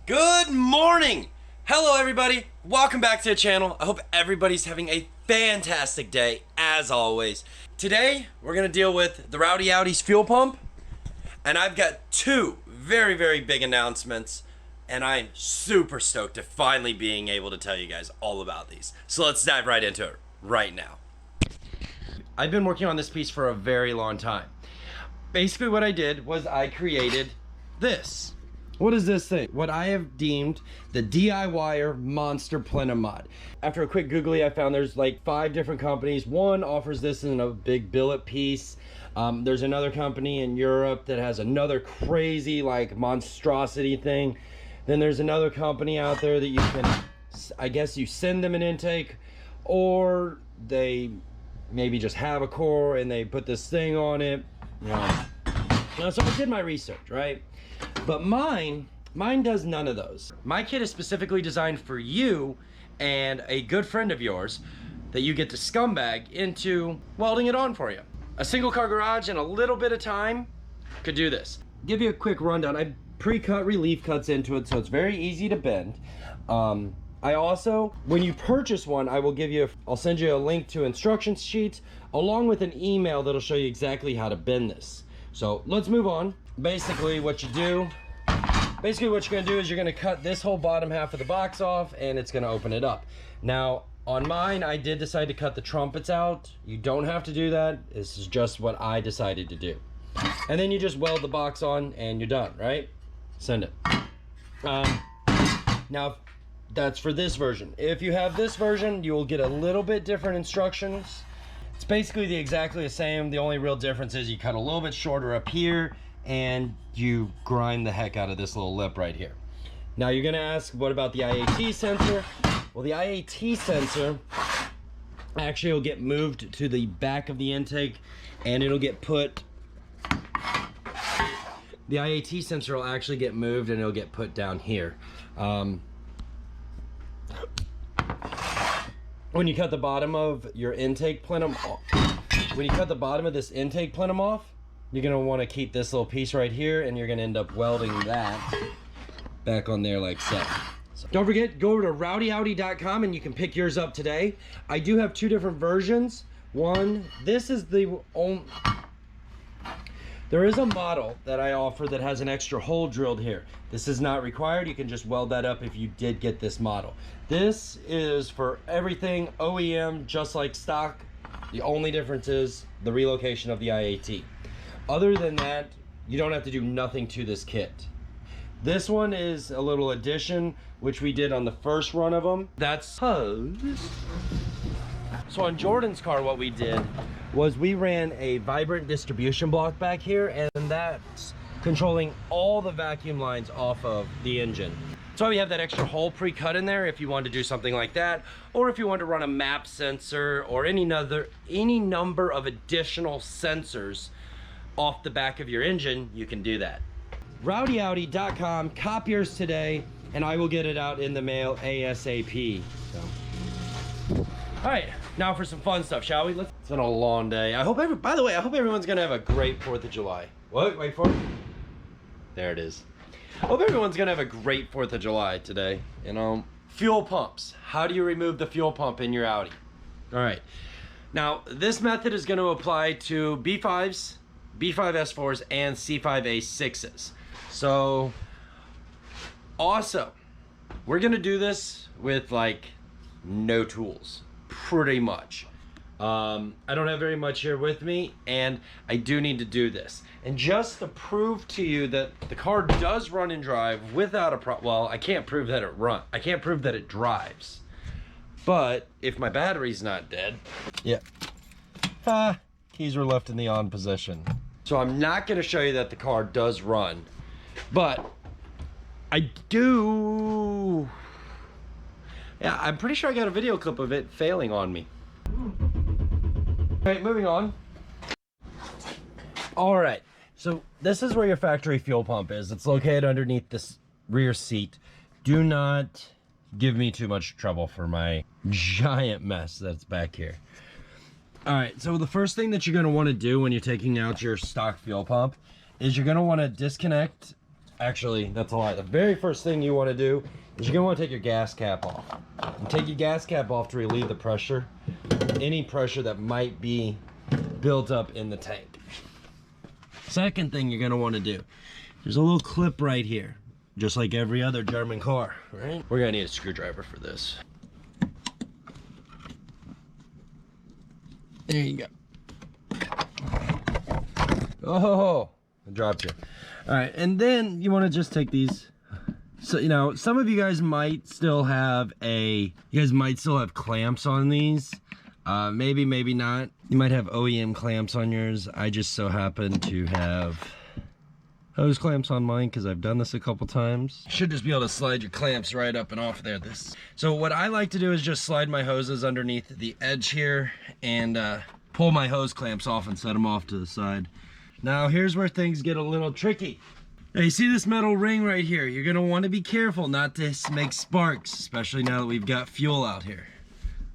Good morning! Hello everybody, welcome back to the channel. I hope everybody's having a fantastic day, as always. Today, we're gonna deal with the RwdyAudi's fuel pump, and I've got two very big announcements, and I'm super stoked to finally being able to tell you guys all about these. So let's dive right into it right now. I've been working on this piece for a very long time. Basically what I did was I created this. What is this thing? What I have deemed the DIYer monster plenum mod. After a quick googly, I found there's like 5 different companies. One offers this in a big billet piece. There's another company in Europe that has another crazy like monstrosity thing. Then there's another company out there that you can, I guess you send them an intake, or they maybe just have a core and they put this thing on it. So I did my research, right? But mine does none of those. My kit is specifically designed for you and a good friend of yours that you get to scumbag into welding it on for you. A single car garage and a little bit of time could do this. Give you a quick rundown. I pre-cut relief cuts into it, so it's very easy to bend. I also, when you purchase one, I'll send you a link to instruction sheets along with an email that'll show you exactly how to bend this. So let's move on. Basically what you're gonna do is you're gonna cut this whole bottom half of the box off, and it's gonna open it up. Now on mine, I did decide to cut the trumpets out. You don't have to do that. This is just what I decided to do. And then you just weld the box on and you're done, right? Send it. Now that's for this version. If you have this version, you will get a little bit different instructions. It's basically exactly the same. The only real difference is you cut a little bit shorter up here and you grind the heck out of this little lip right here. Now you're gonna ask, what about the IAT sensor? Well, the IAT sensor actually will get moved to the back of the intake, and it'll get put, the IAT sensor will actually get moved and it'll get put down here. When you cut the bottom of your intake plenum off, when you cut the bottom of this intake plenum off, you're gonna want to keep this little piece right here, and you're gonna end up welding that back on there like so. Don't forget, go over to RwdyAudi.com and you can pick yours up today. I do have 2 different versions. One, this is the only, there is a model that I offer that has an extra hole drilled here. This is not required. You can just weld that up if you did get this model. This is for everything OEM, just like stock. The only difference is the relocation of the IAT. Other than that, you don't have to do nothing to this kit. This one is a little addition, which we did on the first run of them. That's hose. So on Jordan's car, what we did was we ran a vibrant distribution block back here, and that's controlling all the vacuum lines off of the engine. So we have that extra hole pre-cut in there if you want to do something like that, or if you want to run a map sensor or any number of additional sensors off the back of your engine, you can do that. RwdyAudi.com, cop yours today, and I will get it out in the mail ASAP. So. All right, now for some fun stuff, shall we? It's been a long day. By the way, I hope everyone's gonna have a great 4th of July. What? Wait for it. There it is. I hope everyone's gonna have a great 4th of July today. You know, fuel pumps. How do you remove the fuel pump in your Audi? All right. Now, this method is gonna apply to B5s, B5S4s, and C5A6s. So, also, we're gonna do this with like no tools. Pretty much. I don't have very much here with me, and I do need to do this. And just to prove to you that the car does run and drive without a problem. Well, I can't prove that I can't prove that it drives. But if my battery's not dead, yeah. Keys were left in the on position. So I'm not gonna show you that the car does run, but I do. Yeah, I'm pretty sure I got a video clip of it failing on me. All right, moving on. All right, so this is where your factory fuel pump is. It's located underneath this rear seat. Do not give me too much trouble for my giant mess that's back here. All right, so the first thing that you're gonna wanna do when you're taking out your stock fuel pump is you're gonna wanna disconnect Actually, that's a lie. The very first thing you want to do is you're going to want to take your gas cap off. And take your gas cap off to relieve the pressure, any pressure that might be built up in the tank. Second thing you're going to want to do, there's a little clip right here, just like every other German car, right? We're going to need a screwdriver for this. There you go. Oh, I dropped you. All right, and then you want to just take these. So, you know, some of you guys might still have clamps on these. Maybe, maybe not. You might have OEM clamps on yours. I just so happen to have hose clamps on mine because I've done this a couple times. Should just be able to slide your clamps right up and off there. So what I like to do is just slide my hoses underneath the edge here and pull my hose clamps off and set them off to the side. Now here's where things get a little tricky. Now you see this metal ring right here? You're gonna want to be careful not to make sparks, especially now that we've got fuel out here.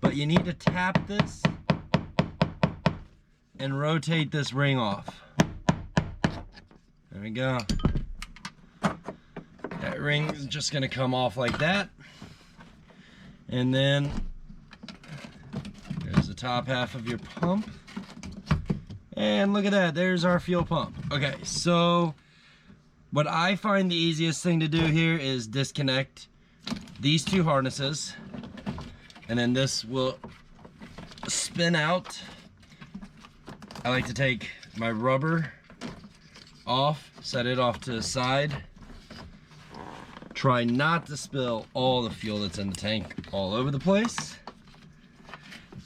But you need to tap this and rotate this ring off. There we go. That ring is just gonna come off like that. And then there's the top half of your pump. And look at that, there's our fuel pump. Okay, so what I find the easiest thing to do here is disconnect these two harnesses, and then this will spin out. I like to take my rubber off, set it off to the side. Try not to spill all the fuel that's in the tank all over the place.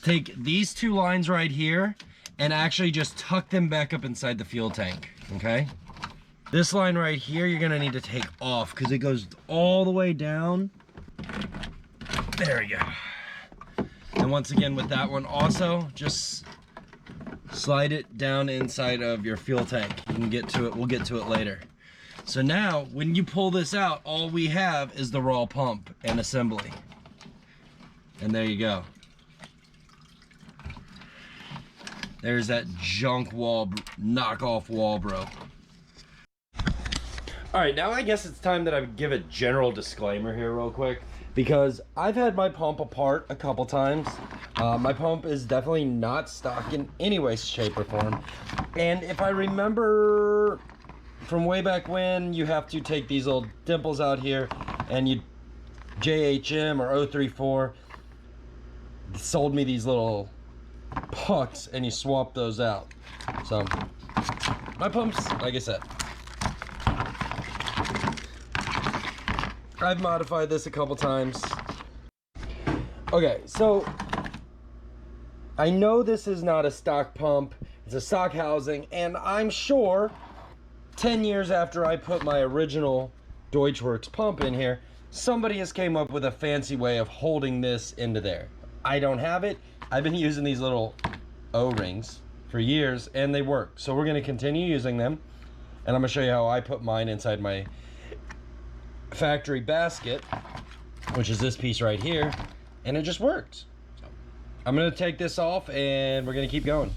Take these two lines right here and actually just tuck them back up inside the fuel tank, okay? This line right here, you're gonna need to take off because it goes all the way down. There we go. And once again with that one also, just slide it down inside of your fuel tank. You can get to it, we'll get to it later. So now, when you pull this out, all we have is the raw pump and assembly. And there you go. There's that junk wall, knockoff Walbro. All right, now I guess it's time that I would give a general disclaimer here real quick, because I've had my pump apart a couple times. My pump is definitely not stock in any way, shape, or form. And if I remember from way back when, you have to take these little dimples out here, and you JHM or 034 sold me these little pucks, and you swap those out. So my pumps, like I said, I've modified this a couple times. Okay, so I know this is not a stock pump, it's a stock housing, and I'm sure 10 years after I put my original Deutschwerks pump in here, somebody has came up with a fancy way of holding this into there. I don't have it. I've been using these little O-rings for years and they work. So we're gonna continue using them, and I'm gonna show you how I put mine inside my factory basket, which is this piece right here, and it just works. So I'm gonna take this off and we're gonna keep going.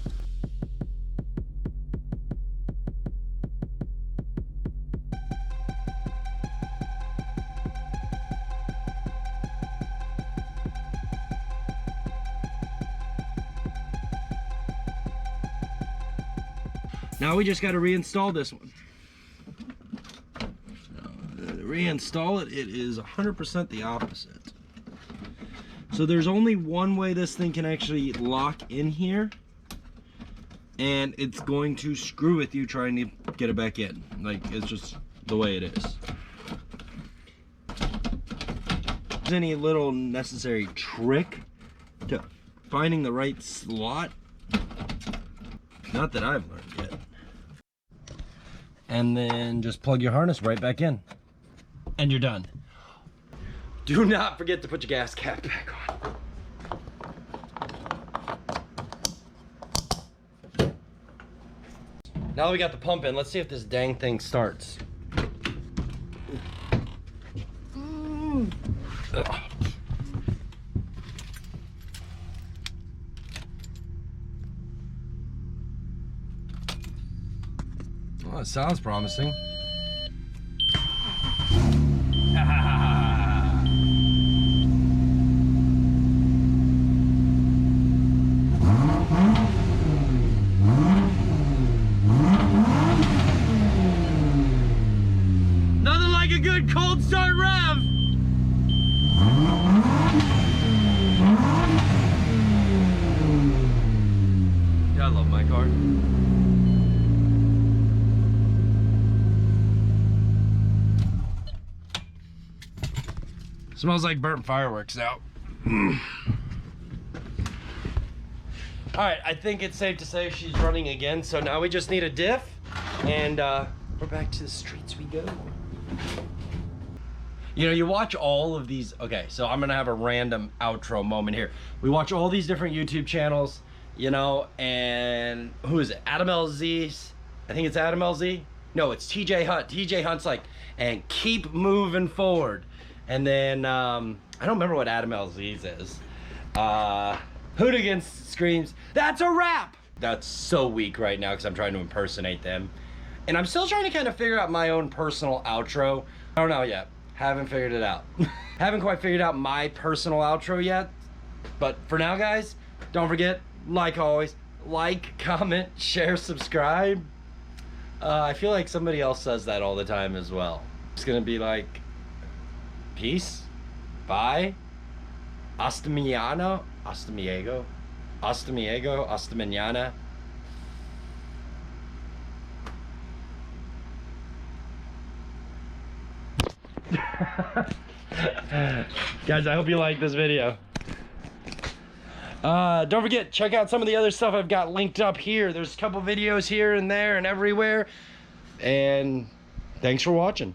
Now we just got to reinstall this one. Reinstall it, it is 100% the opposite. So there's only one way this thing can actually lock in here, and it's going to screw with you trying to get it back in. Like, it's just the way it is. There's any little necessary trick to finding the right slot? Not that I've learned yet. And then just plug your harness right back in. And you're done. Do not forget to put your gas cap back on. Now that we got the pump in, let's see if this dang thing starts. Well, it sounds promising. Smells like burnt fireworks now. All right, I think it's safe to say she's running again. So now we just need a diff, and we're back to the streets we go. You know, you watch all of these. Okay, so I'm gonna have a random outro moment here. We watch all these different YouTube channels, you know, and who is it? Adam LZ. I think it's Adam LZ. No, it's TJ Hunt. TJ Hunt's like, and keep moving forward. And then I don't remember what Adam LZ's is. Hooligans screams, "That's a wrap!" That's so weak right now because I'm trying to impersonate them. And I'm still trying to kind of figure out my own personal outro. I don't know yet. Haven't figured it out. Haven't quite figured out my personal outro yet. But for now, guys, don't forget, like always, like, comment, share, subscribe. I feel like somebody else says that all the time as well. It's gonna be like, peace, bye, hasta mañana, hasta miego, hasta miego, hasta mañana. Guys, I hope you like this video. Don't forget, check out some of the other stuff I've got linked up here. There's a couple videos here and there and everywhere. And thanks for watching.